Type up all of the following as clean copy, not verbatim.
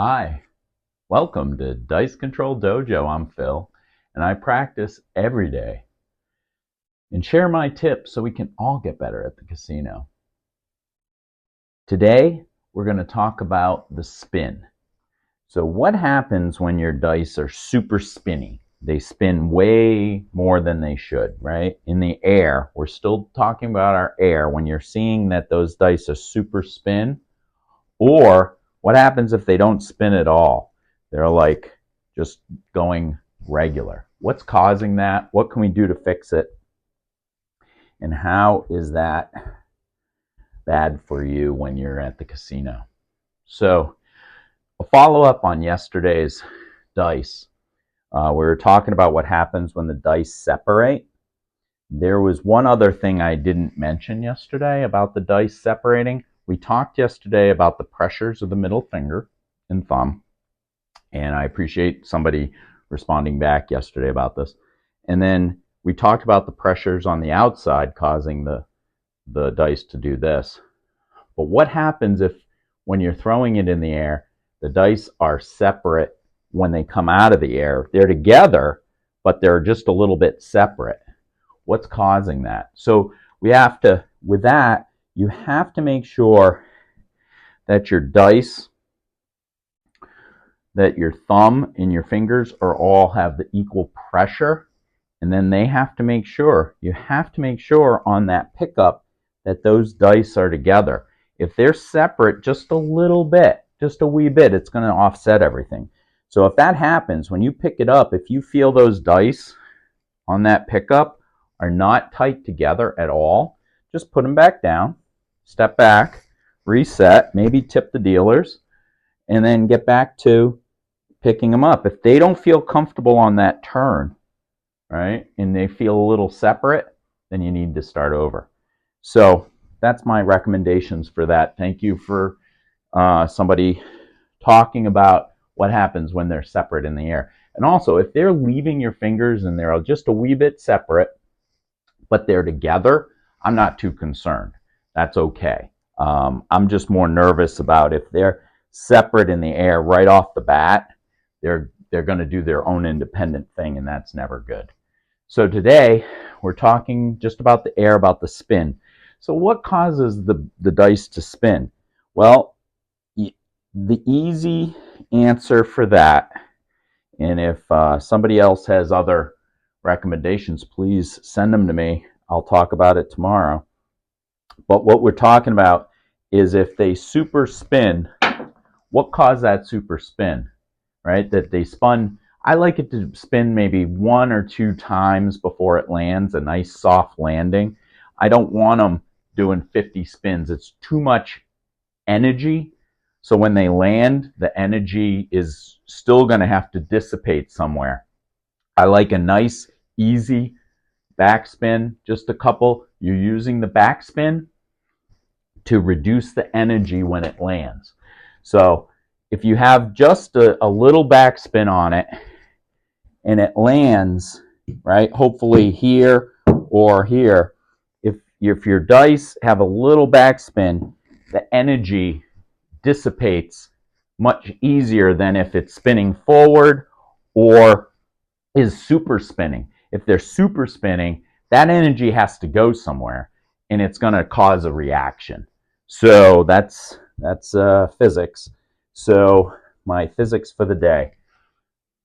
Hi, welcome to Dice Control Dojo. I'm Phil, and I practice every day and share my tips so we can all get better at the casino. Today, we're going to talk about the spin. So what happens when your dice are super spinny? They spin way more than they should, right? In the air, we're still talking about our air. When you're seeing that those dice are super spin, or what happens if they don't spin at all? They're like just going regular. What's causing that? What can we do to fix it? And how is that bad for you when you're at the casino? So, a follow up on yesterday's dice. We were talking about what happens when the dice separate. There was one other thing I didn't mention yesterday about the dice separating. We talked yesterday about the pressures of the middle finger and thumb, and I appreciate somebody responding back yesterday about this. And then we talked about the pressures on the outside causing the dice to do this. But what happens if when you're throwing it in the air, the dice are separate when they come out of the air? They're together, but they're just a little bit separate. What's causing that? So we have to, with that, you have to make sure that your dice, that your thumb and your fingers are all have the equal pressure. And then they have to make sure, you have to make sure on that pickup that those dice are together. If they're separate just a little bit, just a wee bit, it's going to offset everything. So if that happens, when you pick it up, if you feel those dice on that pickup are not tight together at all, just put them back down, step back, reset, maybe tip the dealers, and then get back to picking them up. If they don't feel comfortable on that turn, right, and they feel a little separate, then you need to start over. So that's my recommendations for that. Thank you for somebody talking about what happens when they're separate in the air. And also, if they're leaving your fingers and they're just a wee bit separate, but they're together, I'm not too concerned. That's okay. I'm just more nervous about if they're separate in the air right off the bat, they're going to do their own independent thing, and that's never good. So today, we're talking just about the air, about the spin. So what causes the dice to spin? Well, the easy answer for that, and if somebody else has other recommendations, please send them to me. I'll talk about it tomorrow. But what we're talking about is if they super spin, what caused that super spin, right? That they spun. I like it to spin maybe 1 or 2 times before it lands, a nice soft landing. I don't want them doing 50 spins. It's too much energy. So when they land, the energy is still going to have to dissipate somewhere. I like a nice, easy backspin, just a couple. You're using the backspin to reduce the energy when it lands. So if you have just a little backspin on it and it lands, right, hopefully here or here, if your dice have a little backspin, the energy dissipates much easier than if it's spinning forward or is super spinning. If they're super spinning, that energy has to go somewhere, and it's going to cause a reaction. So that's physics. So my physics for the day.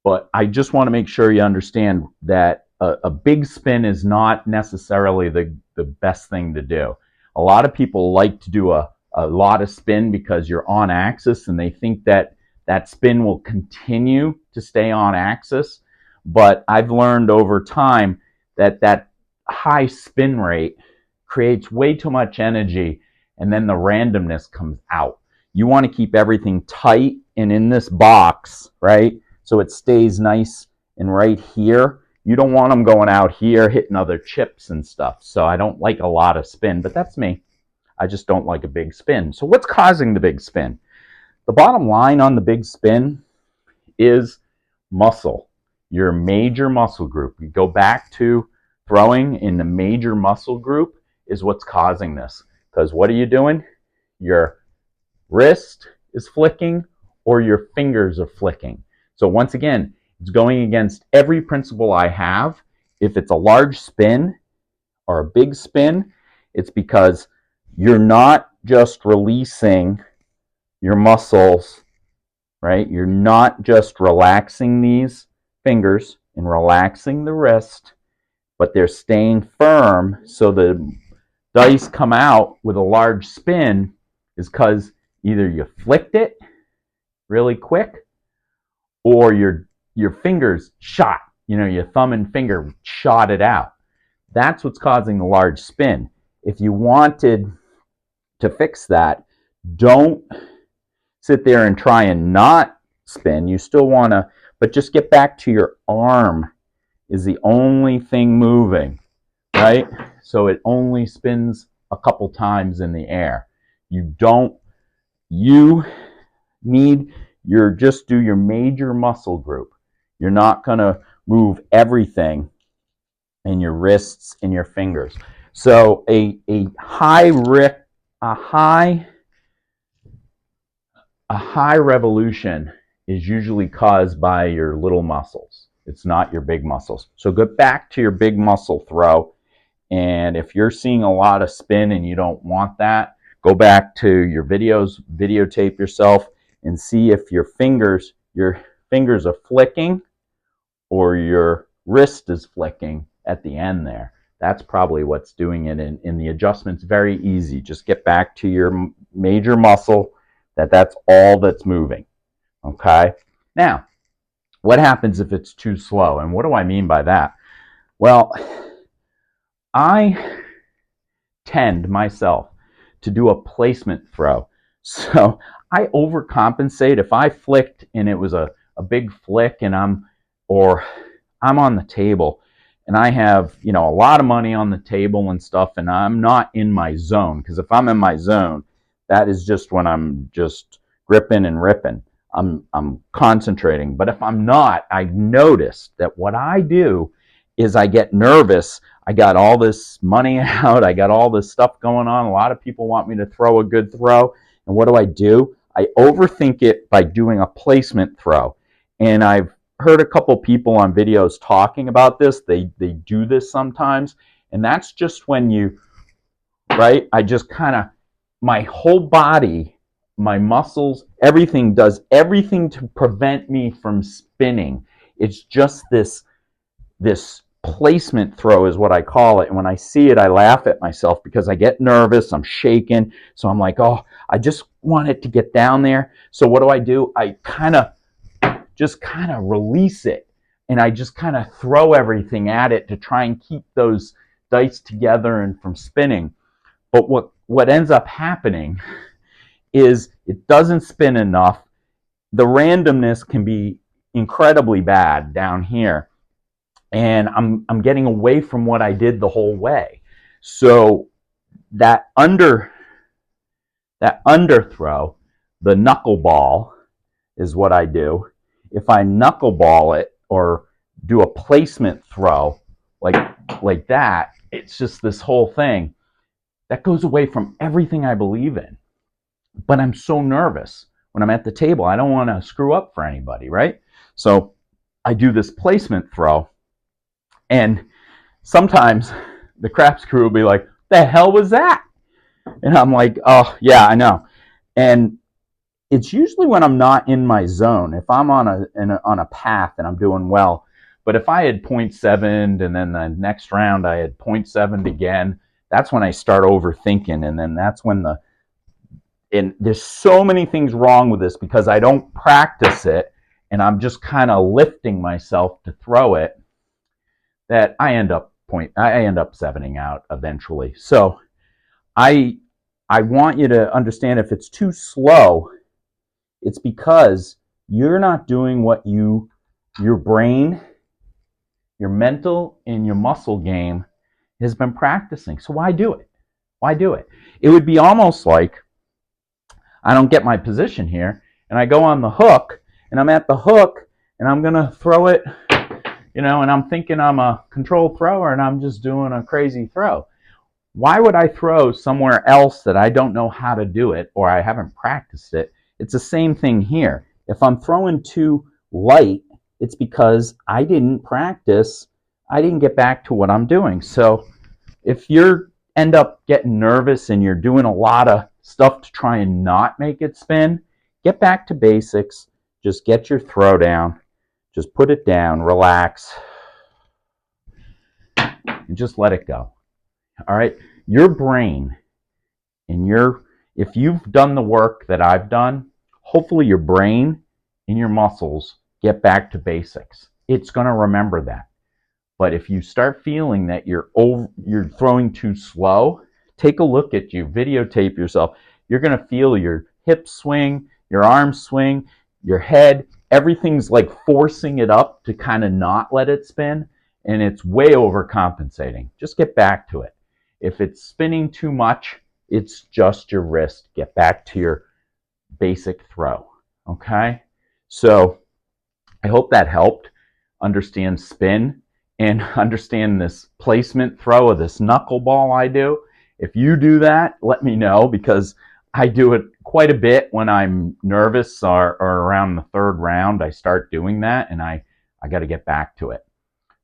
But I just want to make sure you understand that a big spin is not necessarily the best thing to do. A lot of people like to do a lot of spin because you're on axis, and they think that that spin will continue to stay on axis. But I've learned over time that that high spin rate creates way too much energy, and then the randomness comes out. You want to keep everything tight and in this box, right? So it stays nice and right here. You don't want them going out here hitting other chips and stuff. So I don't like a lot of spin, but that's me. I just don't like a big spin. So what's causing the big spin? The bottom line on the big spin is muscle, your major muscle group. You go back to throwing in the major muscle group is what's causing this. Because what are you doing? Your wrist is flicking, or your fingers are flicking. So once again, it's going against every principle I have. If it's a large spin or a big spin, it's because you're not just releasing your muscles, right? You're not just relaxing these fingers and relaxing the wrist, but they're staying firm. So the dice come out with a large spin is because either you flicked it really quick or your fingers shot, your thumb and finger shot it out. That's what's causing the large spin. If you wanted to fix that, don't sit there and try and not spin. You still want to, but just get back to your arm is the only thing moving, right? So it only spins a couple times in the air. You need just do your major muscle group. You're not going to move everything in your wrists and your fingers. So a high revolution is usually caused by your little muscles. It's not your big muscles. So get back to your big muscle throw. And if you're seeing a lot of spin and you don't want that, go back to your videos, videotape yourself, and see if your fingers are flicking or your wrist is flicking at the end there. That's probably what's doing it. In the adjustment's very easy. Just get back to your major muscle. That's all that's moving. Okay? Now, what happens if it's too slow? And what do I mean by that? Well, I tend myself to do a placement throw. So I overcompensate. If I flicked and it was a big flick and I'm on the table and I have, a lot of money on the table and stuff and I'm not in my zone, because if I'm in my zone, that is just when I'm just gripping and ripping. I'm concentrating. But if I'm not, I notice that what I do is I get nervous. I got all this money out. I got all this stuff going on. A lot of people want me to throw a good throw. And what do? I overthink it by doing a placement throw. And I've heard a couple people on videos talking about this. They do this sometimes. And that's just when right? I just kind of, my whole body, my muscles, everything does everything to prevent me from spinning. It's just this placement throw is what I call it. And when I see it, I laugh at myself because I get nervous. I'm shaking. So I'm like, oh, I just want it to get down there. So what do? I just kind of release it. And I just kind of throw everything at it to try and keep those dice together and from spinning. But what ends up happening is it doesn't spin enough. The randomness can be incredibly bad down here. And I'm getting away from what I did the whole way. So that underthrow, the knuckleball is what I do. If I knuckleball it or do a placement throw like that, it's just this whole thing that goes away from everything I believe in. But I'm so nervous when I'm at the table. I don't want to screw up for anybody, right? So I do this placement throw. And sometimes the craps crew will be like, the hell was that? And I'm like, oh, yeah, I know. And it's usually when I'm not in my zone. If I'm on a path and I'm doing well. But if I had 0.7 and then the next round I had 0.7 again, that's when I start overthinking. And then that's when and there's so many things wrong with this because I don't practice it and I'm just kind of lifting myself to throw it, that I end up 7ing out eventually. So I want you to understand, if it's too slow, it's because you're not doing what your brain, your mental, and your muscle game has been practicing. So why do it? Why do it? It would be almost like I don't get my position here and I go on the hook and I'm at the hook and I'm going to throw it, and I'm thinking I'm a controlled thrower and I'm just doing a crazy throw. Why would I throw somewhere else that I don't know how to do it or I haven't practiced it? It's the same thing here. If I'm throwing too light, it's because I didn't practice. I didn't get back to what I'm doing. So if you end up getting nervous and you're doing a lot of stuff to try and not make it spin, get back to basics. Just get your throw down. Just put it down, relax, and just let it go. All right? Your brain and if you've done the work that I've done, hopefully your brain and your muscles get back to basics. It's going to remember that. But if you start feeling that you're throwing too slow, take a look at you, videotape yourself. You're going to feel your hips swing, your arms swing, your head, everything's like forcing it up to kind of not let it spin, and it's way overcompensating. Just get back to it. If it's spinning too much, it's just your wrist. Get back to your basic throw. Okay? So I hope that helped understand spin and understand this placement throw of this knuckleball I do. If you do that, let me know, because I do it quite a bit when I'm nervous or around the third round. I start doing that, and I got to get back to it.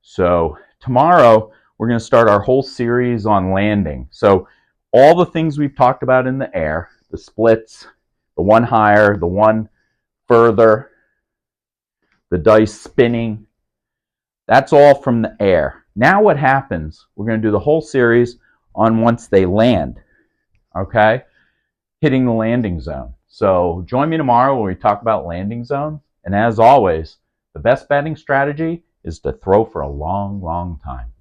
So tomorrow, we're going to start our whole series on landing. So all the things we've talked about in the air, the splits, the one higher, the one further, the dice spinning, that's all from the air. Now what happens, we're going to do the whole series on once they land, okay? Hitting the landing zone. So join me tomorrow when we talk about landing zones. And as always, the best batting strategy is to throw for a long, long time.